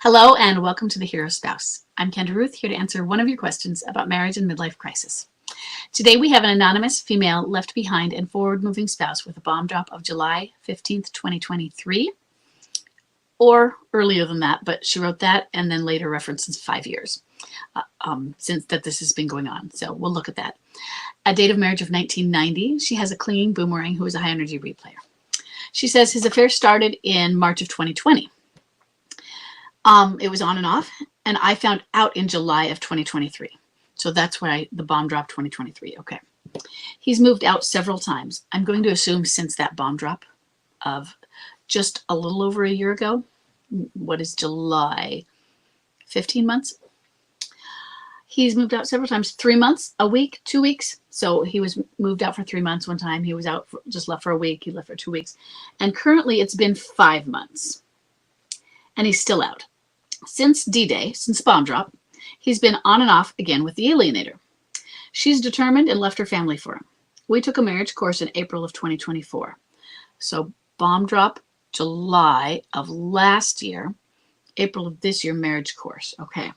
Hello and welcome to The Hero Spouse. I'm Kendra Ruth, here to answer one of your questions about marriage and midlife crisis. Today we have an anonymous female left behind and forward-moving spouse with a bomb drop of July 15th, 2023, or earlier than that, but she wrote that and then later references 5 years since that this has been going on. So we'll look at that. A date of marriage of 1990. She has a clinging boomerang who is a high-energy read player. She says his affair started in March of 2020. It was on and off, and I found out in July of 2023. So that's why the bomb drop 2023. Okay. He's moved out several times. I'm going to assume since that bomb drop of just a little over a year ago. What is July? 15 months? He's moved out several times. 3 months, a week, 2 weeks. So he was moved out for 3 months one time. He was out, just left for a week. He left for 2 weeks. And currently it's been 5 months. And he's still out. Since D-Day, since bomb drop, he's been on and off again with the alienator. She's determined and left her family for him. We took a marriage course in April of 2024. So bomb drop, July of last year, April of this year, marriage course. Okay.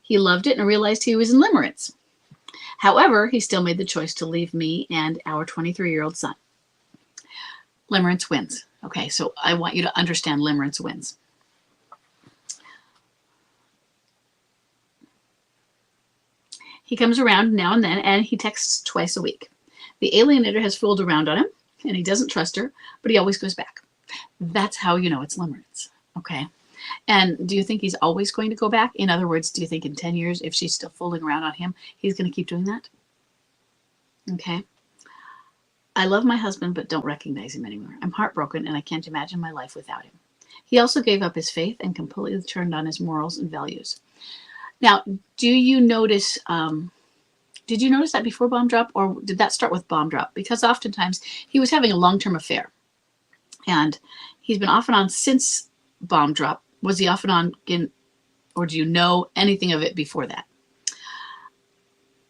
He loved it and realized he was in limerence. However, he still made the choice to leave me and our 23-year-old son. Limerence wins. Okay, so I want you to understand limerence wins. He comes around now and then, and he texts twice a week. The alienator has fooled around on him, and he doesn't trust her, but he always goes back. That's how you know it's limerence, okay? And do you think he's always going to go back? In other words, do you think in 10 years, if she's still fooling around on him, he's going to keep doing that? Okay. I love my husband, but don't recognize him anymore. I'm heartbroken, and I can't imagine my life without him. He also gave up his faith and completely turned on his morals and values. Now, do you notice, did you notice that before bomb drop, or did that start with bomb drop? Because oftentimes he was having a long-term affair, and he's been off and on since bomb drop. Was he off and on again, or do you know anything of it before that?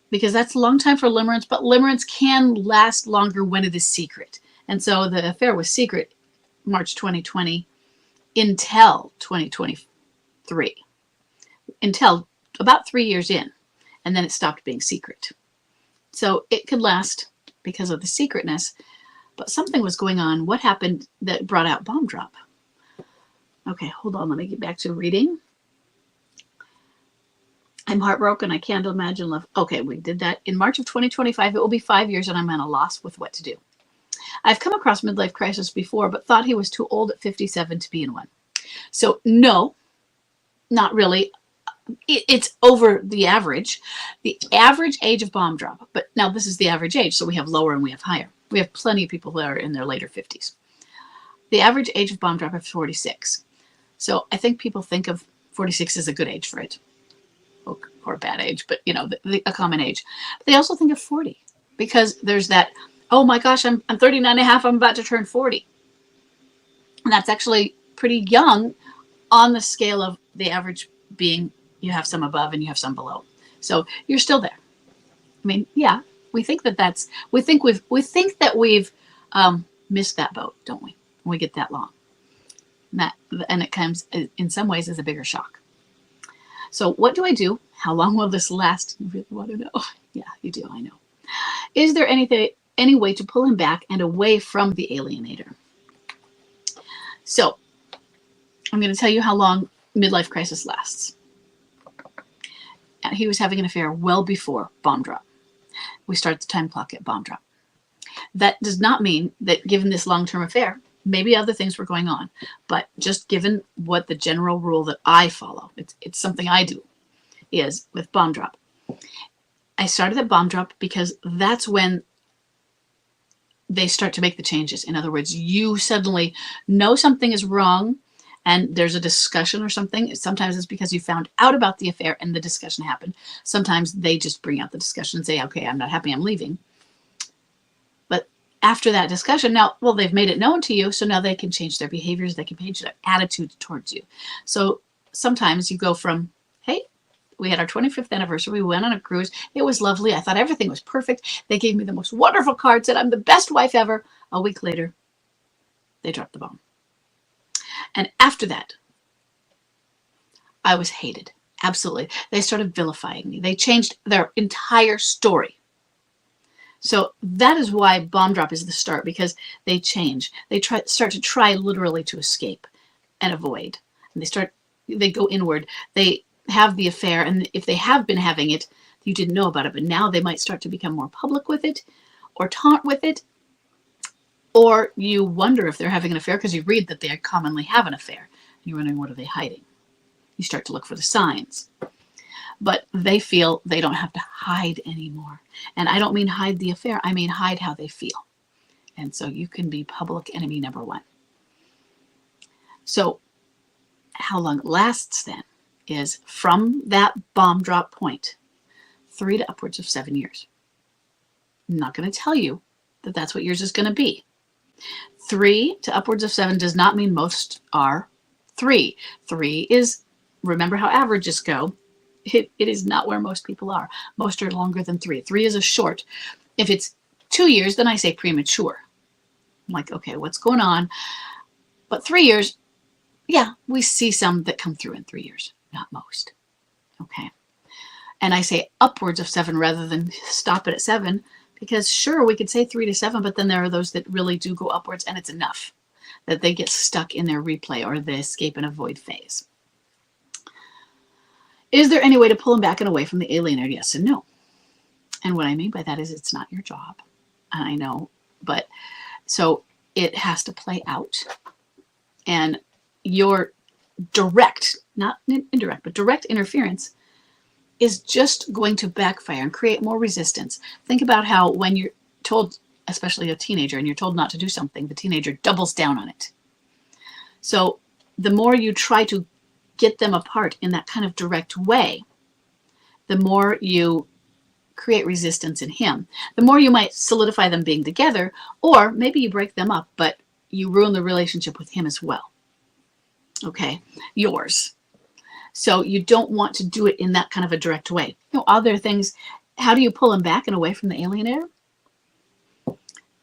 Because that's a long time for limerence, but limerence can last longer when it is secret. And so the affair was secret March 2020 until 2023, until about 3 years in, and then it stopped being secret. So it could last because of the secretness, but something was going on. What happened that brought out bomb drop? Okay, hold on, let me get back to reading. I'm heartbroken. I can't imagine love. Okay, we did that. In March of 2025, it will be 5 years, and I'm at a loss with what to do. I've come across midlife crisis before, but thought he was too old at 57 to be in one. So no, not really. It's over the average age of bomb drop. But now this is the average age, so we have lower and we have higher. We have plenty of people that are in their later 50s. The average age of bomb drop is 46. So I think people think of 46 as a good age for it. Or a bad age, but you know, a common age. They also think of 40 because there's that, oh my gosh, I'm 39 and a half, I'm about to turn 40. And that's actually pretty young on the scale of the average being you have some above and you have some below. So you're still there. I mean, yeah, we think that we think that we've missed that boat, don't we? When we get that long. And it comes in some ways as a bigger shock. So what do I do? How long will this last? You really want to know? Yeah, you do, I know. Is there any way to pull him back and away from the alienator? So I'm going to tell you how long midlife crisis lasts. He was having an affair well before bomb drop. We start the time clock at bomb drop. That does not mean that given this long-term affair, maybe other things were going on, but just given what the general rule that I follow, it's something I do, is with bomb drop. I started at bomb drop because that's when they start to make the changes. In other words, you suddenly know something is wrong and there's a discussion or something. Sometimes it's because you found out about the affair and the discussion happened. Sometimes they just bring out the discussion and say, okay, I'm not happy, I'm leaving. But after that discussion, now, well, they've made it known to you, so now they can change their behaviors, they can change their attitude towards you. So sometimes you go from, hey, we had our 25th anniversary, we went on a cruise, it was lovely, I thought everything was perfect, they gave me the most wonderful card, said I'm the best wife ever. A week later, they dropped the bomb. And after that, I was hated. Absolutely. They started vilifying me. They changed their entire story. So that is why bomb drop is the start, because they change. They start to try literally to escape and avoid. And they go inward. They have the affair, and if they have been having it, you didn't know about it, but now they might start to become more public with it, or taunt with it, or you wonder if they're having an affair because you read that they commonly have an affair. You're wondering, what are they hiding? You start to look for the signs. But they feel they don't have to hide anymore. And I don't mean hide the affair. I mean hide how they feel. And so you can be public enemy number one. So how long it lasts then is from that bomb drop point, 3 to upwards of 7 years. I'm not going to tell you that that's what yours is going to be. 3 to upwards of 7 does not mean most are 3. 3 is, remember how averages go. It is not where most people are. Most are longer than 3. 3 is a short. If it's 2 years, then I say premature. I'm like, okay, what's going on? But 3 years, yeah, we see some that come through in 3 years, not most. Okay. And I say upwards of 7 rather than stop it at 7, because sure, we could say 3 to 7, but then there are those that really do go upwards, and it's enough that they get stuck in their replay or the escape and avoid phase. Is there any way to pull them back and away from the alienator? Yes and no. And what I mean by that is it's not your job. I know, but so it has to play out. And your direct, not indirect, but direct interference is just going to backfire and create more resistance. Think about how when you're told, especially a teenager, and you're told not to do something, the teenager doubles down on it. So the more you try to get them apart in that kind of direct way, the more you create resistance in him. The more you might solidify them being together, or maybe you break them up, but you ruin the relationship with him as well. Okay, yours. So you don't want to do it in that kind of a direct way. Other things, how do you pull him back and away from the alienator?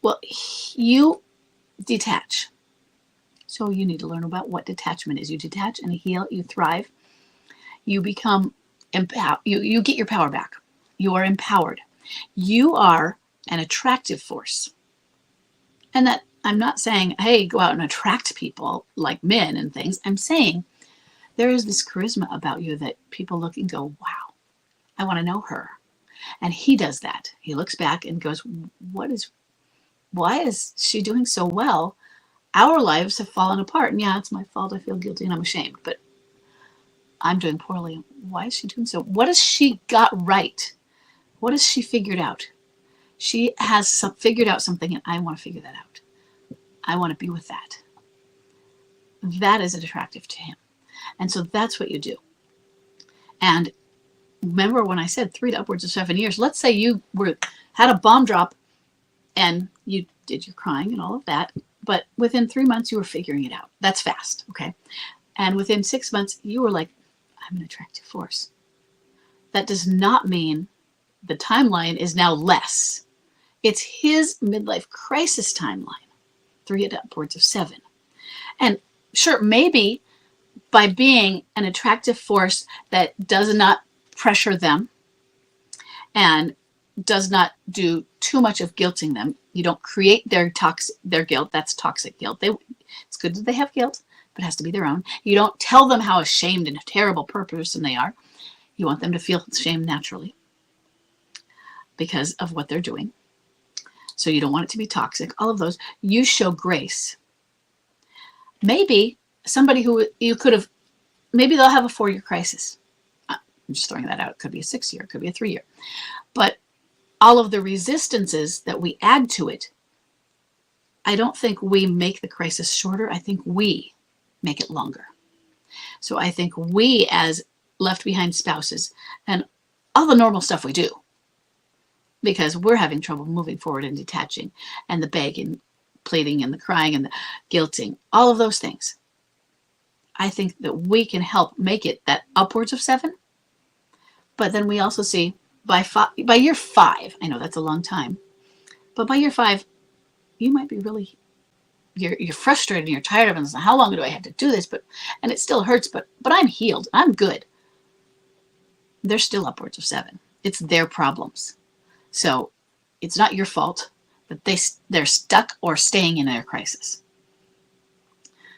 Well, you detach. So you need to learn about what detachment is. You detach and heal, you thrive. You become empowered. You get your power back. You are empowered. You are an attractive force. And that, I'm not saying, hey, go out and attract people like men and things. I'm saying there is this charisma about you that people look and go, wow, I want to know her. And he does that. He looks back and goes, why is she doing so well? Our lives have fallen apart. And yeah, it's my fault. I feel guilty and I'm ashamed. But I'm doing poorly. Why is she doing so? What has she got right? What has she figured out? She has figured out something, and I want to figure that out. I want to be with that. That is attractive to him. And so that's what you do. And remember when I said 3 to upwards of 7 years, let's say you had a bomb drop and you did your crying and all of that. But within 3 months, you were figuring it out. That's fast, okay? And within 6 months, you were like, I'm an attractive force. That does not mean the timeline is now less. It's his midlife crisis timeline, 3 to upwards of 7. And sure, maybe by being an attractive force that does not pressure them and does not do too much of guilting them, you don't create their guilt. That's toxic guilt. It's good that they have guilt, but it has to be their own. You don't tell them how ashamed and a terrible person they are. You want them to feel shame naturally because of what they're doing. So you don't want it to be toxic. All of those. You show grace. Maybe somebody who you could have, maybe they'll have a 4-year crisis. I'm just throwing that out. It could be a 6-year. It could be a 3-year. But all of the resistances that we add to it, I don't think we make the crisis shorter. I think we make it longer. So I think we, as left behind spouses, and all the normal stuff we do, because we're having trouble moving forward and detaching, and the begging, pleading, and the crying, and the guilting, all of those things. I think that we can help make it that upwards of 7. But then we also see by year 5, I know that's a long time, but by year 5, you might be really you're frustrated and you're tired of it. And how long do I have to do this? And it still hurts, but I'm healed. I'm good. They're still upwards of 7. It's their problems. So it's not your fault that they're stuck or staying in their crisis.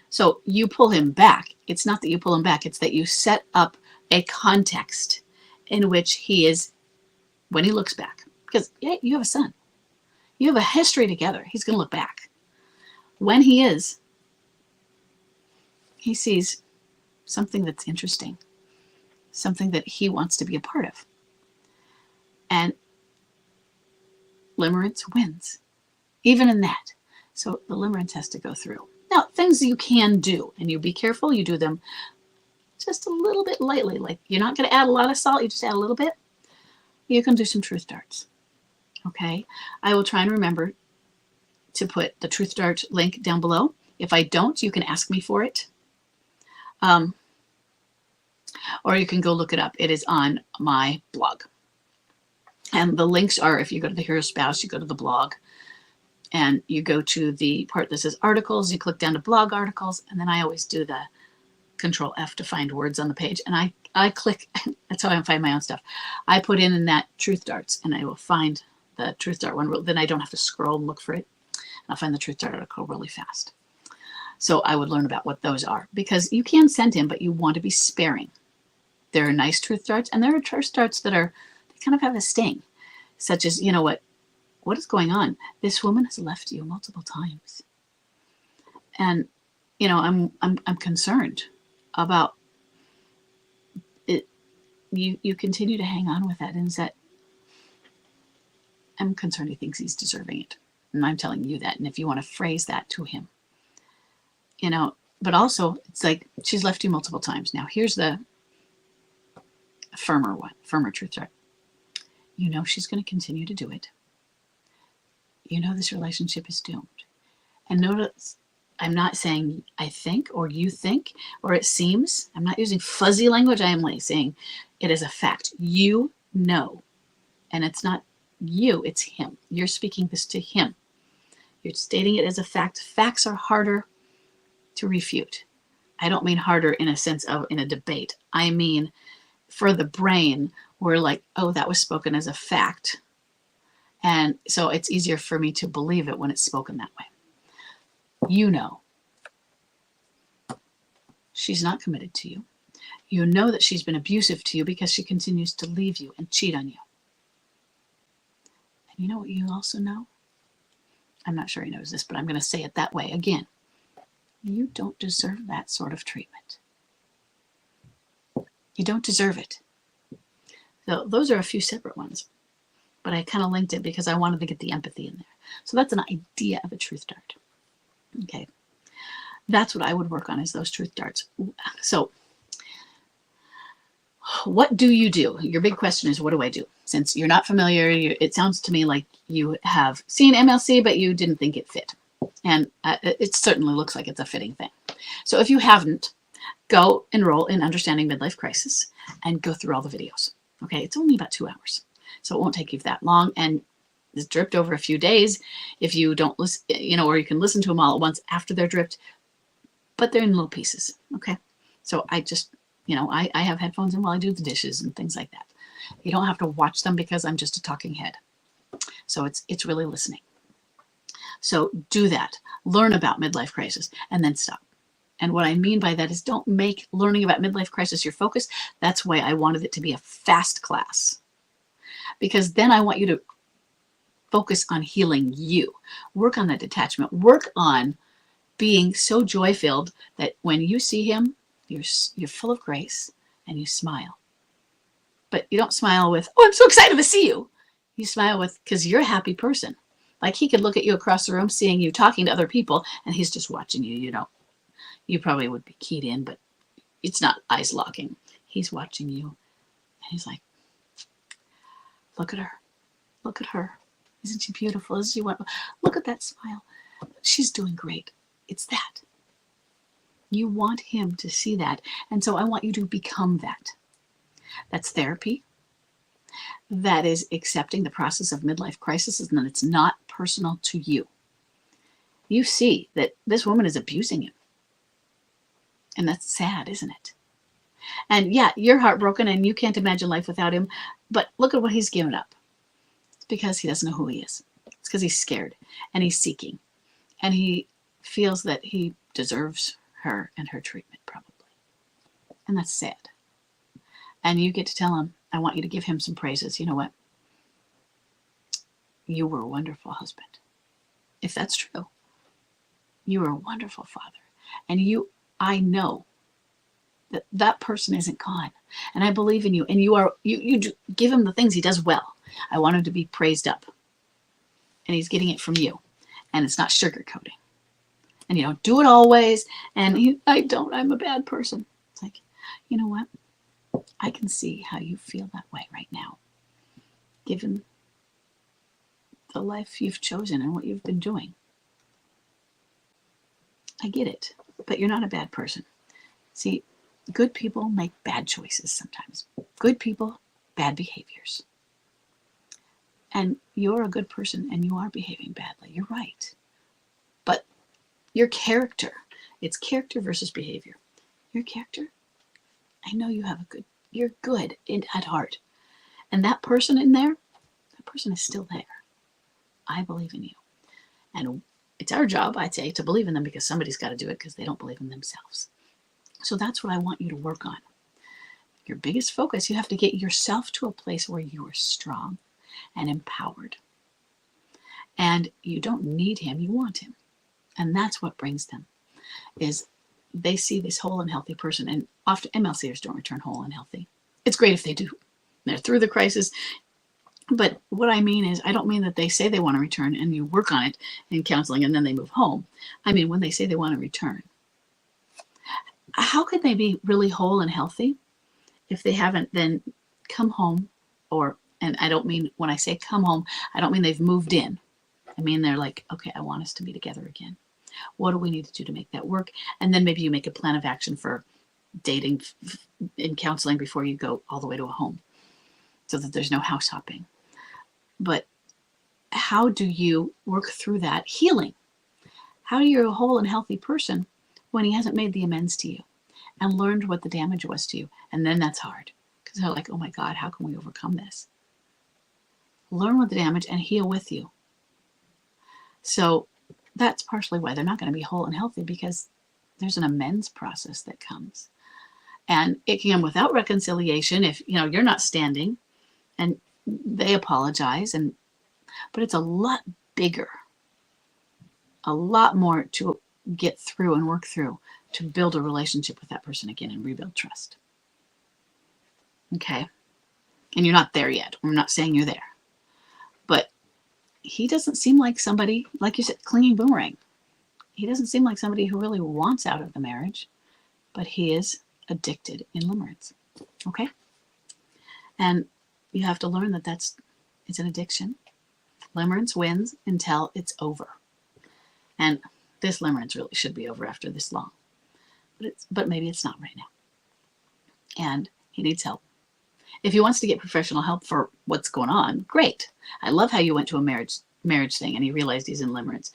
So you pull him back. It's not that you pull him back. It's that you set up a context in which he is when he looks back. Because yeah, you have a son. You have a history together. He's going to look back. When he sees something that's interesting, something that he wants to be a part of. And limerence wins, even in that. So the limerence has to go through. Now, things you can do, and you be careful, you do them just a little bit lightly. Like you're not going to add a lot of salt, you just add a little bit. You can do some truth darts. Okay, I will try and remember to put the truth dart link down below. If I don't, you can ask me for it. Or you can go look it up. It is on my blog. And the links are, if you go to the Hero Spouse, you go to the blog and you go to the part that says articles, you click down to blog articles, and then I always do the Control F to find words on the page. And I click, that's how I find my own stuff. I put in that truth darts and I will find the truth dart one. Then I don't have to scroll and look for it. I'll find the truth dart article really fast. So I would learn about what those are, because you can send him, but you want to be sparing. There are nice truth darts, and there are truth darts that they kind of have a sting, such as, you know what is going on? This woman has left you multiple times. And, you know, I'm concerned about it. You continue to hang on with that, and that I'm concerned he thinks he's deserving it. And I'm telling you that. And if you want to phrase that to him, you know, but also it's like, she's left you multiple times. Now here's the firmer truth dart. You know she's going to continue to do it. You know this relationship is doomed. And notice, I'm not saying I think or you think or it seems. I'm not using fuzzy language. I am like saying it is a fact. You know. And it's not you, it's him. You're speaking this to him. You're stating it as a fact. Facts are harder to refute. I don't mean harder in a sense of in a debate. I mean for the brain, we're like, oh, that was spoken as a fact. And so it's easier for me to believe it when it's spoken that way. You know she's not committed to you. You know that she's been abusive to you because she continues to leave you and cheat on you. And you know what you also know? I'm not sure he knows this, but I'm going to say it that way again. You don't deserve that sort of treatment. You don't deserve it. So those are a few separate ones, but I kind of linked it because I wanted to get the empathy in there. So that's an idea of a truth dart. Okay. That's what I would work on, is those truth darts. So what do you do? Your big question is, what do I do? Since you're not familiar, it sounds to me like you have seen MLC, but you didn't think it fit. And it certainly looks like it's a fitting thing. So if you haven't, go enroll in Understanding Midlife Crisis and go through all the videos. Okay, it's only about 2 hours, so it won't take you that long. And it's dripped over a few days if you don't listen, you know, or you can listen to them all at once after they're dripped, but they're in little pieces. Okay, so I just, you know, I have headphones in while I do the dishes and things like that. You don't have to watch them because I'm just a talking head. So it's really listening. So do that. Learn about midlife crisis and then stop. And what I mean by that is don't make learning about midlife crisis your focus. That's why I wanted it to be a fast class. Because then I want you to focus on healing you. Work on that detachment. Work on being so joy-filled that when you see him, you're full of grace and you smile. But you don't smile with, oh, I'm so excited to see you. You smile with, because you're a happy person. Like he could look at you across the room, seeing you talking to other people, and he's just watching you. You know, you probably would be keyed in, but it's not eyes locking. He's watching you, and he's like, look at her. Look at her. Isn't she beautiful? Isn't she wonderful? Look at that smile. She's doing great. It's that. You want him to see that. And so I want you to become that. That's therapy. That is accepting the process of midlife crisis, and that it's not personal to you. you see that this woman is abusing him. And that's sad, isn't it? And yeah, you're heartbroken and you can't imagine life without him, but look at what he's given up. It's because he doesn't know who he is. It's because he's scared and he's seeking and he feels that he deserves her and her treatment, probably. And that's sad. And you get to tell him, I want you to give him some praises. You know what? You were a wonderful husband. If that's true, you were a wonderful father. And I know that that person isn't gone. And I believe in you. And you give him the things he does well. I want him to be praised up. And he's getting it from you. And it's not sugarcoating. And you don't do it always. And I'm a bad person. It's like, you know what? I can see how you feel that way right now. Given the life you've chosen and what you've been doing. I get it. But you're not a bad person. See, good people make bad choices sometimes. Good people, bad behaviors. And you're a good person and you are behaving badly. You're right. But your character, it's character versus behavior. Your character, I know you're good at heart. And that person in there, that person is still there. I believe in you. And it's our job, I'd say, to believe in them because somebody's got to do it because they don't believe in themselves. So that's what I want you to work on. Your biggest focus, you have to get yourself to a place where you are strong and empowered. And you don't need him, you want him. And that's what brings them, is they see this whole and healthy person. And often MLCers don't return whole and healthy. It's great if they do. They're through the crisis. But what I mean is, I don't mean that they say they want to return and you work on it in counseling and then they move home. I mean, when they say they want to return. How can they be really whole and healthy if they haven't then come home and I don't mean, when I say come home, I don't mean they've moved in. I mean, they're like, okay, I want us to be together again. What do we need to do to make that work? And then maybe you make a plan of action for dating in counseling before you go all the way to a home so that there's no house hopping. But how do you work through that healing? How are you a whole and healthy person when he hasn't made the amends to you and learned what the damage was to you? And then that's hard because they're like, oh my God, how can we overcome this? Learn what the damage and heal with you. So that's partially why they're not going to be whole and healthy, because there's an amends process that comes. And it can come without reconciliation if you're not standing and they apologize, but it's a lot bigger, a lot more to get through and work through to build a relationship with that person again and rebuild trust. Okay? And you're not there yet. I'm not saying you're there. But he doesn't seem like somebody, like you said, clinging boomerang. He doesn't seem like somebody who really wants out of the marriage, but he is addicted in limerence. Okay? And you have to learn that it's an addiction. Limerence wins until it's over. And this limerence really should be over after this long. But maybe it's not right now. And he needs help. If he wants to get professional help for what's going on, great. I love how you went to a marriage thing and he realized he's in limerence.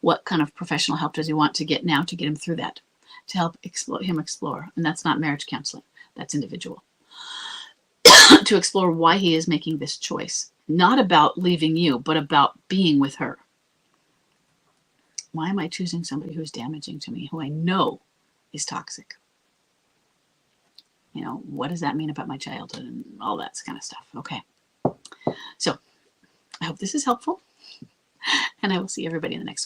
What kind of professional help does he want to get now to get him through that? To help him explore. And that's not marriage counseling. That's individual. To explore why he is making this choice. Not about leaving you, but about being with her. Why am I choosing somebody who's damaging to me, who I know is toxic? What does that mean about my childhood and all that kind of stuff? Okay. So I hope this is helpful. And I will see everybody in the next one.